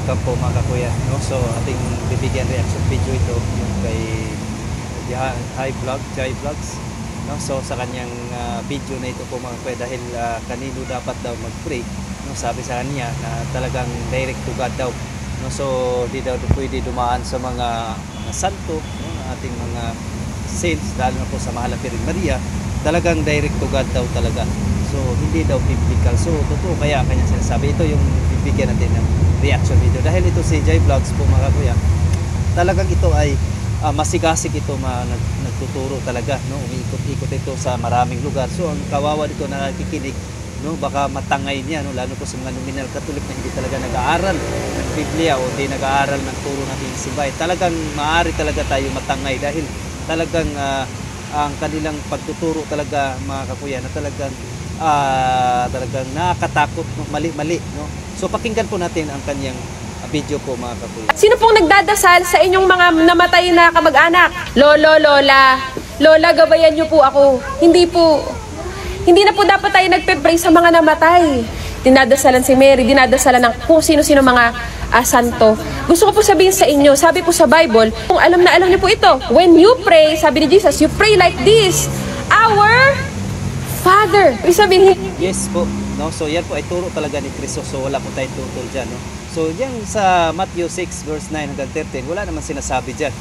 welcome po mga kakuya, no? So ating bibigyan reaction video ito yung kay Jai Vlogs, no? So sa kanyang video na ito po mga kakuya, dahil kanino dapat daw mag-pray, no? Sabi sa kanya na talagang direct to God daw, no? So di daw pwede dumaan sa mga santo, no? Ating mga saints, lalo na po sa Mahal na Virgin Maria, talagang direct to God daw talaga. So hindi daw biblical. So totoo kaya kanya sinasabi. Ito yung bibigyan natin ng reaction video. Dahil ito si Jai Vlogs po mga kuya, talagang ito ay masigasig ito, nagtuturo talaga, no? Umiikot-ikot ito sa maraming lugar. So ang kawawa dito na nakikinig, no? Baka matangay niya, no? Lalo po sa mga nominal Catholic na hindi talaga nag-aaral ng Biblia o hindi nag-aaral ng turo natin simbay. Talagang maaari talaga tayo matangay dahil talagang ang kanilang pagtuturo talaga mga kakuya na talagang nakakatakot, no? Mali-mali, no? So pakinggan po natin ang kanyang video po mga kakuya. Sino pong nagdadasal sa inyong mga namatay na kamag-anak? Lolo, lola, lola, gabayan niyo po ako. Hindi na po dapat tayo nagpe-pray sa mga namatay. Dinadasalan si Mary, dinadasalan ng kung sino-sino mga santo. Gusto ko po sabihin sa inyo, sabi po sa Bible, kung alam niyo po ito, when you pray, sabi ni Jesus, you pray like this, Our Father. Ibig sabihin, yes po, no? So yan po ay turo talaga ni Kristo. So wala po tayong tutol dyan, no? So yan sa Matthew 6 verse 9 hanggang 13, wala naman sinasabi dyan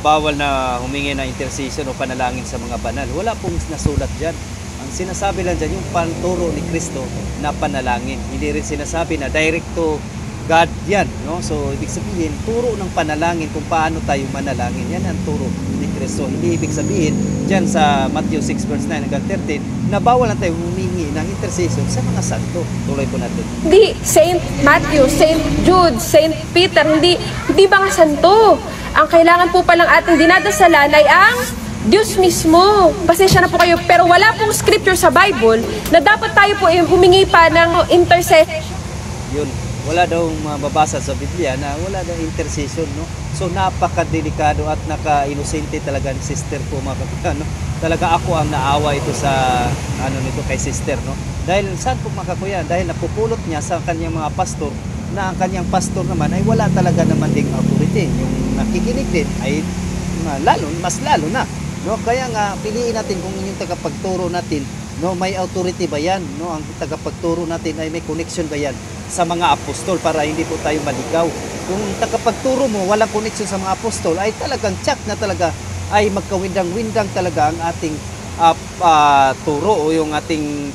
bawal na humingi ng intercession o panalangin sa mga banal. Wala pong nasulat dyan. Ang sinasabi lang dyan yung panturo ni Kristo na panalangin. Hindi rin sinasabi na direct to God yan, no? So ibig sabihin turo ng panalangin kung paano tayo manalangin. Yan ang turo ni Kristo. Hindi ibig sabihin dyan sa Matthew 6 verse 9 hanggang 13 na bawal na tayo humingi ng intercession sa mga santo. Tuloy po natin. hindi Saint Matthew, Saint Jude, Saint Peter, hindi ba nga santo? Ang kailangan po palang ating dinadasalan ay ang Diyos mismo. Pasensya na po kayo, pero wala pong scripture sa Bible na dapat tayo po humingi pa ng intercession. Yun, wala daw mababasa sa Biblia na wala daw intercession, no? So napakadelikado at naka-inosente talaga ni sister po mga kakuya, no? Talaga ako ang naawa ito sa nito kay sister, no? Dahil saan po mga kakuya? Dahil napupulot niya sa kanyang mga pastor na ang kanyang pastor naman ay wala talaga naman ding authority. Yung nakikinig din ay mas lalo na, no? Kaya nga piliin natin kung yung tagapagturo natin, no, may authority ba yan, no? Ang tagapagturo natin ay may connection ba yan sa mga apostol para hindi po tayo maligaw. Kung tagapagturo mo walang connection sa mga apostol ay talagang tsak na talaga ay magkawindang-windang talaga ang ating turo o yung ating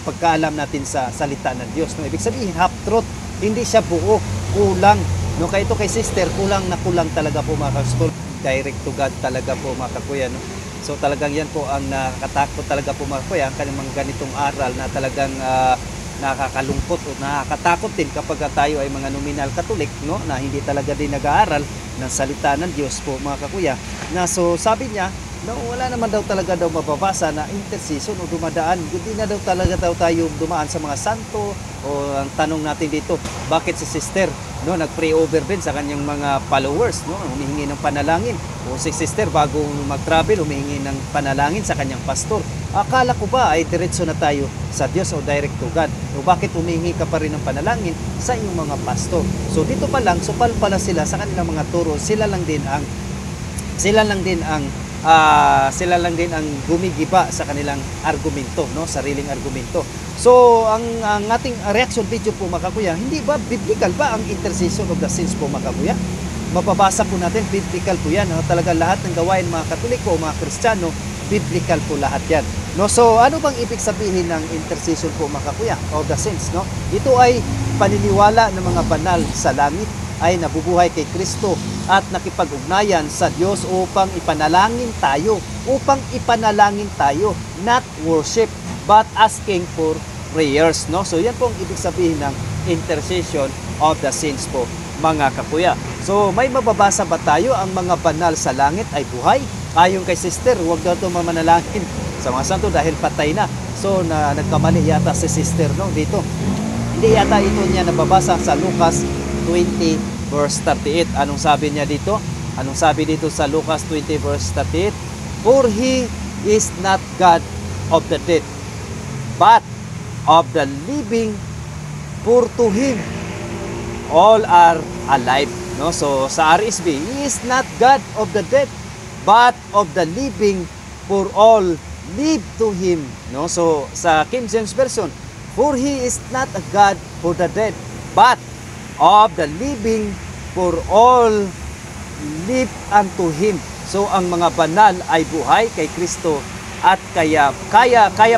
pagkaalam natin sa salita ng Diyos, no? Ibig sabihin half truth, hindi siya buo, kulang, no? Kaya ito kay sister, kulang na kulang talaga po mga kakuya. Direct to God talaga po mga kakuya, no? So talagang yan po ang nakakatakot talaga po mga kakuya, ang kanyang mga ganitong aral na talagang nakakalungkot o nakakatakot din kapag tayo ay mga nominal Catholic, no? Na hindi talaga din nag-aaral ng salita ng Diyos po mga kakuya. Na so sabi niya, no, wala naman daw talaga daw mababasa na intercession o dumadaan. Hindi na daw talaga tayo dumaan sa mga santo. O ang tanong natin dito, bakit si sister, no, nag-pray over din sa kanyang mga followers, no, humihingi ng panalangin? O si sister bago mag-travel humihingi ng panalangin sa kanyang pastor. Akala ko ba ay diretso na tayo sa Diyos o direct to God? O bakit humihingi ka pa rin ng panalangin sa inyong mga pastor? So dito pa lang, supal pala sila sa kanilang mga turo. Sila lang din ang gumigiba sa kanilang argumento, no, sariling argumento. So ang ating reaction video po mga kakuya, hindi ba biblical ba ang intercession of the saints po mga kakuya? Mababasa po natin, biblical po yan, no? Talaga lahat ng gawain mga Katoliko o mga Kristiyano, biblical po lahat yan, no? So ano bang ibig sabihin ng intercession po mga kakuya of the saints, no? Ito ay paniniwala ng mga banal sa langit ay nabubuhay kay Kristo at nakipag-ugnayan sa Diyos upang ipanalangin tayo, not worship but asking for prayers, no? So yan po ang ibig sabihin ng intercession of the saints po mga kakuya. So may mababasa ba tayo ang mga banal sa langit ay buhay? Ayon kay sister, huwag daw ito mamanalangin sa mga santo dahil patay na. So nagkamali yata si sister, no, dito. Hindi yata ito niya nababasa sa Lucas 20 verse 38. Anong sabi niya dito? Anong sabi dito sa Lucas 20 verse 38? For He is not God of the dead, but of the living, for to Him all are alive. No? So sa RSV, He is not God of the dead, but of the living, for all live to Him. No? So sa King James Version, for He is not a God for the dead, but of the living, for all live unto Him. So ang mga banal ay buhay kay Kristo at kaya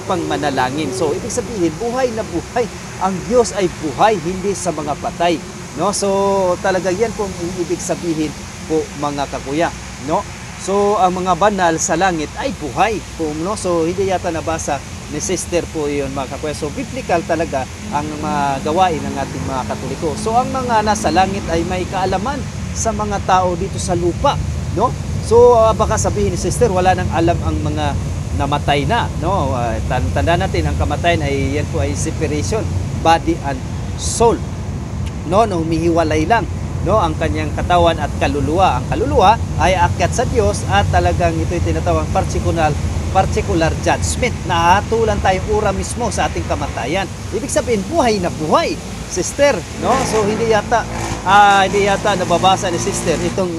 pang manalangin. So ibig sabihin, buhay na buhay. Ang Diyos ay buhay, hindi sa mga patay. No? So talaga yan po ang ibig sabihin po, mga kakuya. No? So ang mga banal sa langit ay buhay po. No? So hindi yata nabasa ni sister po yun, mga kakuya. So biblical talaga ang mga gawain ng ating mga Katoliko. So ang mga nasa langit ay may kaalaman sa mga tao dito sa lupa. No? So baka sabihin ni sister, wala nang alam ang mga namatay na. No? Tanda natin, ang kamatayan ay yan po ay separation, body and soul. No? Humihiwalay lang, no, ang kanyang katawan at kaluluwa. Ang kaluluwa ay aakyat sa Diyos at talagang ito'y tinatawag particular judgment. Nahatulan tayong ura mismo sa ating kamatayan. Ibig sabihin, buhay na buhay, sister. No? So hindi yata nababasa ni sister itong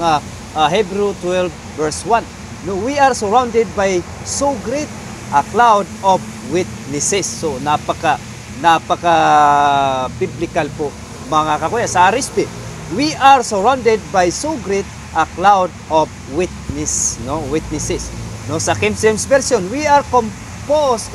Hebrew 12 verse 1. No, we are surrounded by so great a cloud of witnesses. So napaka biblical po, mga kakuya. Sa RSV, we are surrounded by so great a cloud of witnesses. No, sa King James Version, we are compassed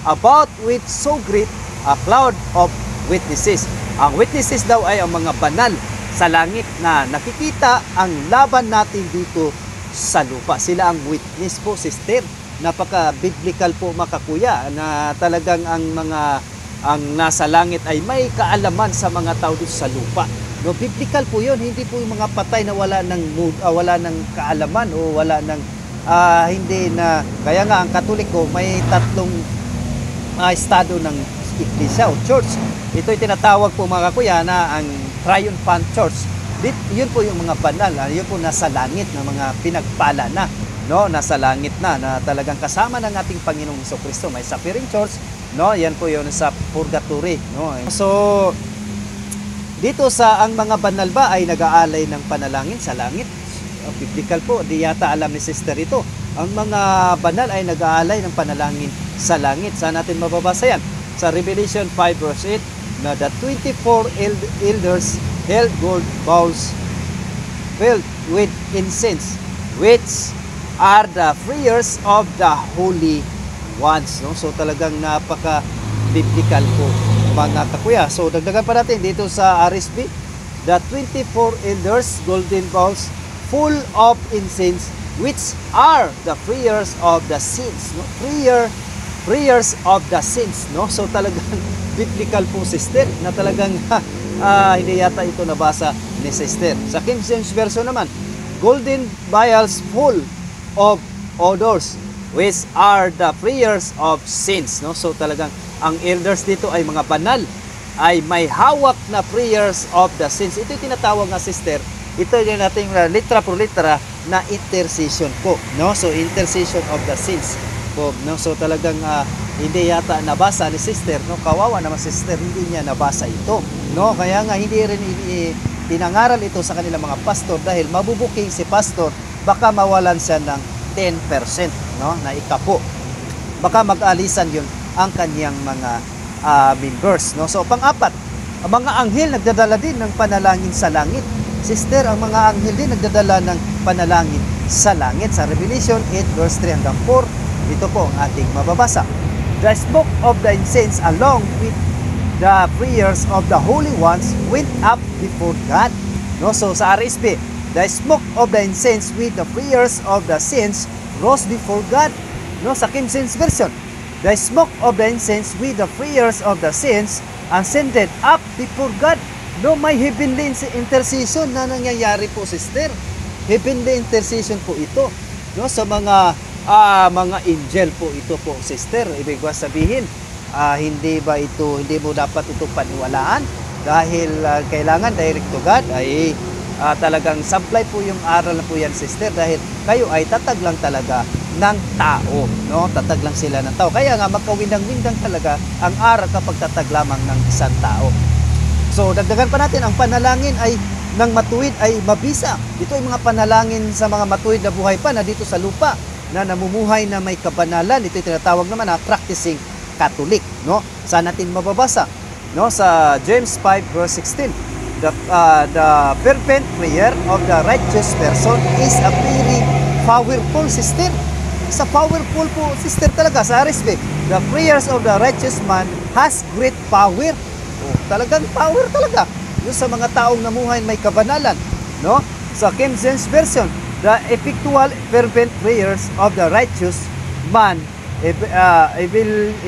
about with so great a cloud of witnesses. Ang witnesses daw ay ang mga banal sa langit na nakikita ang laban natin dito sa lupa. Sila ang witness po, sister. Napaka-biblical po, mga kakuya, na talagang ang nasa langit ay may kaalaman sa mga tao dito sa lupa. No, biblical po 'yun, hindi po yung mga patay na wala ng kaalaman o wala ng hindi na. Kaya nga ang Katoliko may tatlong estado ng iglesia o church. Ito'y tinatawag po, mga kuya, na ang triumphant church. Yun po yung mga banal, yun po nasa langit na mga pinagpala na, no, nasa langit na talagang kasama ng ating Panginoong Jesucristo. May suffering church, no, yan po yun sa purgatory, no. So dito sa ang mga banal ba ay nag-aalay ng panalangin sa langit? Biblical po, di yata alam ni sister ito. Ang mga banal ay nag-aalay ng panalangin sa langit. Saan natin mababasa yan? Sa Revelation 5 verse 8, na the 24 elders held gold bowls filled with incense, which are the prayers of the holy ones. No? So talagang napaka-biblical po, mga kakuya. So dagdagan pa natin dito sa RSV, the 24 elders golden bowls full of incense, which are the prayers of the saints. No? Prayers of the saints. No? So talagang biblical po, sister, na talagang hindi yata ito nabasa ni sister. Sa King James Version naman, golden vials full of odors, which are the prayers of saints. No? So talagang ang elders dito ay mga banal, ay may hawak na prayers of the saints. Ito yung tinatawag nga, sister, ito yung nating litra por litra na intercession po. No? So intercession of the saints po. No? So talagang hindi yata nabasa ni sister. No? Kawawa naman sister, hindi niya nabasa ito. No? Kaya nga hindi rin pinangaral ito sa kanilang mga pastor, dahil mabubuking si pastor, baka mawalan siya ng 10%, no, na ikapo. Baka mag-alisan yun ang kanyang mga members. No? So pang-apat, ang mga anghel nagdadala din ng panalangin sa langit. Sister, ang mga anghel din nagdadala ng panalangin sa langit. Sa Revelation 8 verse 3 hanggang 4, ito po ang ating mababasa. The smoke of the incense along with the prayers of the holy ones went up before God. No? So sa RSV, the smoke of the incense with the prayers of the saints rose before God. No? Sa King James Version, the smoke of the incense with the prayers of the saints ascended up before God. No, may heavenly intercession na nangyayari po, sister. Heavenly intercession po ito. No, sa mga angel po ito po, sister. Ibig sabihin, hindi mo dapat ito paniwalaan, dahil kailangan direct to God ay talagang supply po yung aral na po yan, sister, dahil kayo ay tatag lang talaga ng tao, no? Tatag lang sila ng tao. Kaya nga magkawindang-windang talaga ang aral kapag tatag lamang ng isang tao. So dagdagan pa natin, ang panalangin ay ng matuwid ay mabisa. Ito ay mga panalangin sa mga matuwid na buhay pa na dito sa lupa, na namumuhay na may kabanalan. Ito ay tinatawag naman na practicing Catholic, no? Saan natin mababasa, no? Sa James 5 verse 16. The fervent prayer of the righteous person is a very powerful, sister. Sa powerful po, sister, talaga sa RSB. The prayers of the righteous man has great power. Oh, talagang power talaga. Yung sa mga taong namuhay may kabanalan, no? Sa King James version, the effectual fervent prayers of the righteous man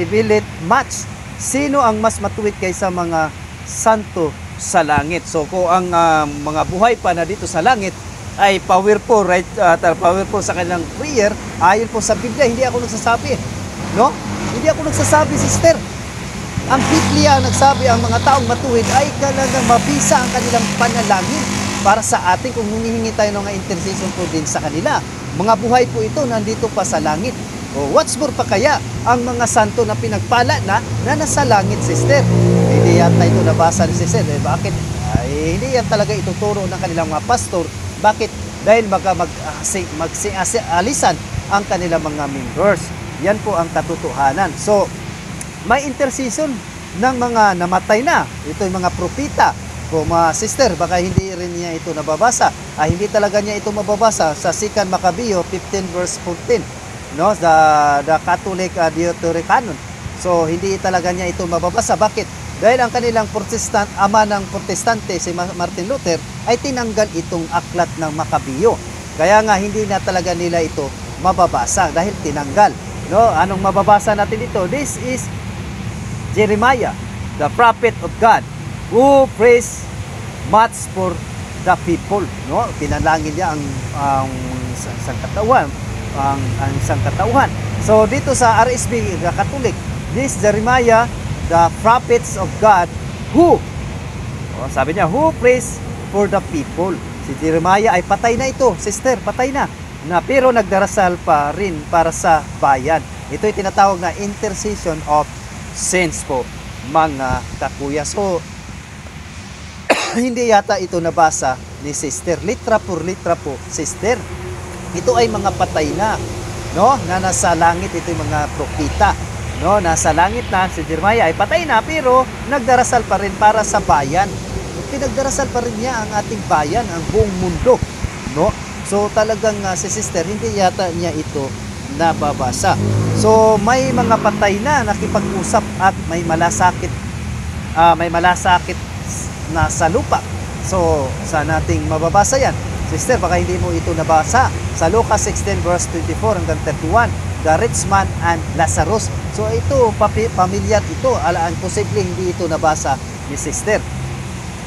availeth much. Sino ang mas matuwid kaysa mga santo sa langit? So kung ang mga buhay pa na dito sa langit ay powerful, right, powerful sa kanilang prayer, ayon po sa Biblia, hindi ako nagsasabi, no? Hindi ako nagsasabi, sister. Ang Biblia nagsabi ang mga taong matuwid ay talagang mabisa ang kanilang panalangin para sa atin kung humihingi tayo ng intercession po din sa kanila. Mga buhay po ito nandito pa sa langit. O what's more pa kaya ang mga santo na pinagpala na nasa langit, sister? Hindi yata ito nabasa ni sister. Bakit? Ay, hindi yan talaga ituturo ng kanilang mga pastor. Bakit? Dahil magsialisan ang kanilang mga members. Yan po ang katotohanan. So, may intercession ng mga namatay na. Ito yung mga propita. Kung mga sister, baka hindi rin niya ito nababasa. Hindi talaga niya ito mababasa sa 2 Macabeo 15 verse 14. No, the Catholic Dietary Canon. So hindi talaga niya ito mababasa. Bakit? Dahil ang kanilang ama ng protestante si Martin Luther ay tinanggal itong aklat ng Macabeo. Kaya nga hindi na talaga nila ito mababasa dahil tinanggal. No, anong mababasa natin ito? This is Jeremiah, the prophet of God, who prays much for the people. No, pinalangin niya ang sangkatauhan. Ang sangkatauhan. So dito sa RSB the Catholic, this Jeremiah, the prophets of God, who sabi niya, who prays for the people. Si Jeremiah ay patay na ito, sister, patay na pero nagdarasal pa rin para sa bayan. Ito ay tinatawag na intercession of saints po, mga kakuya. So hindi yata ito nabasa ni sister, litra por litra po, sister. Ito ay mga patay na, no, na nasa langit. Ito yung mga propita, no, nasa langit na. Si Jeremiah ay patay na pero nagdarasal pa rin para sa bayan. Pinagdarasal pa rin niya ang ating bayan, ang buong mundo, no. So talagang si sister, hindi yata niya ito nababasa. So may mga patay na nakipag-usap at may malasakit na sa lupa. So saan nating mababasa yan? Sister, baka hindi mo ito nabasa sa Lucas 16 verse 24 hanggang 31, the rich man and Lazarus. So ito, pamilyar ito. Alaan, posible hindi ito nabasa ni sister.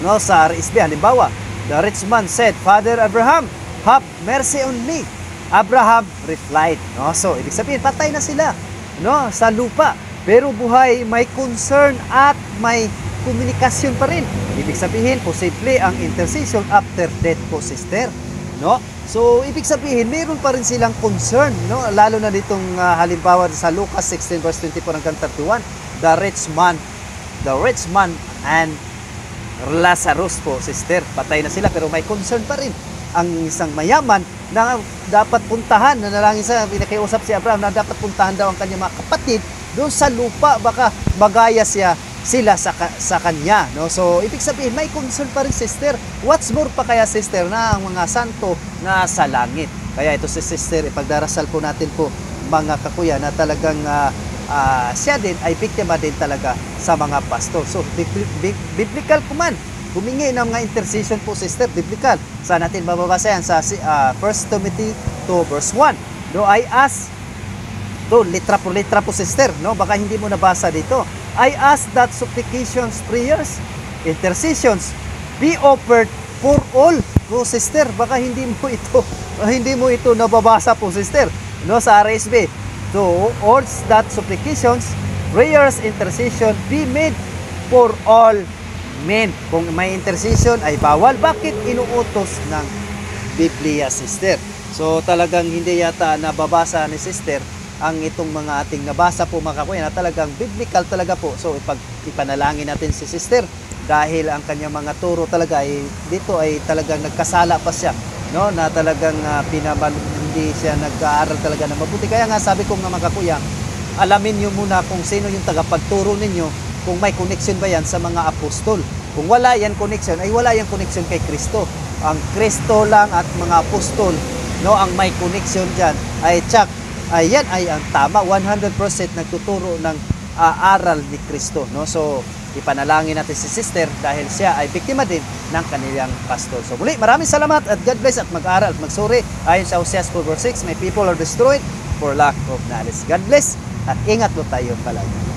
No, sa RSB, halimbawa, the rich man said, Father Abraham, have mercy on me. Abraham replied. No, so ibig sabihin, patay na sila, no, sa lupa. Pero buhay, may concern at may komunikasyon pa rin. Ibig sabihin, posible ang intercession after death po, sister, no? So ibig sabihin, meron pa rin silang concern, no? Lalo na ditong halimbawa sa Lucas 16 verse 24 hanggang 31, the rich man and Lazarus po, sister, patay na sila pero may concern pa rin ang isang mayaman na dapat puntahan. Nanalangin sa pinakiusap si Abraham na dapat puntahan daw ang kanyang mga kapatid doon sa lupa, baka magaya sila sa kanya, no? So ibig sabihin, may concern pa rin, sister. What's more pa kaya, sister, na ang mga santo na sa langit. Kaya ito si sister, ipagdarasal po natin po, mga kakuya, na talagang siya din ay biktima din talaga sa mga pastor. So biblical po man, humingi ng mga intercession po, sister, biblical. Saan natin mababasa yan? Sa 1 Timothy 2 verse 1. No, I ask to litra po, sister, no? Baka hindi mo nabasa dito. I ask that supplications, prayers, intercessions be offered for all. Po, sister, baka hindi mo ito nababasa po, sister, no, sa RSB. So, urge that supplications, prayers, intercession be made for all men. Kung may intercession ay bawal, bakit inuutos ng Biblia, sister? So talagang hindi yata nababasa ni sister ang itong mga ating nabasa po, mga kakuya, na talagang biblical talaga po. So ipanalangin natin si sister dahil ang kanyang mga turo talaga ay dito ay talagang nagkasala pa siya, no, na talagang hindi siya nag-aaral talaga na mabuti. Kaya nga sabi ko nga mga kakuya, alamin niyo muna kung sino yung tagapagturo ninyo, kung may connection ba yan sa mga apostol. Kung wala yan connection, ay wala yan connection kay Kristo. Ang Kristo lang at mga apostol, no, ang may connection diyan ay tsak, ayan ay ang tama, 100% nagtuturo ng aral ni Kristo, no. So ipanalangin natin si sister dahil siya ay biktima din ng kanilang pastor. So muli, maraming salamat at God bless, at mag-aral at magsuri. Ayon sa Hoseas 4:6, my people are destroyed for lack of knowledge. God bless at ingat po tayo palagi.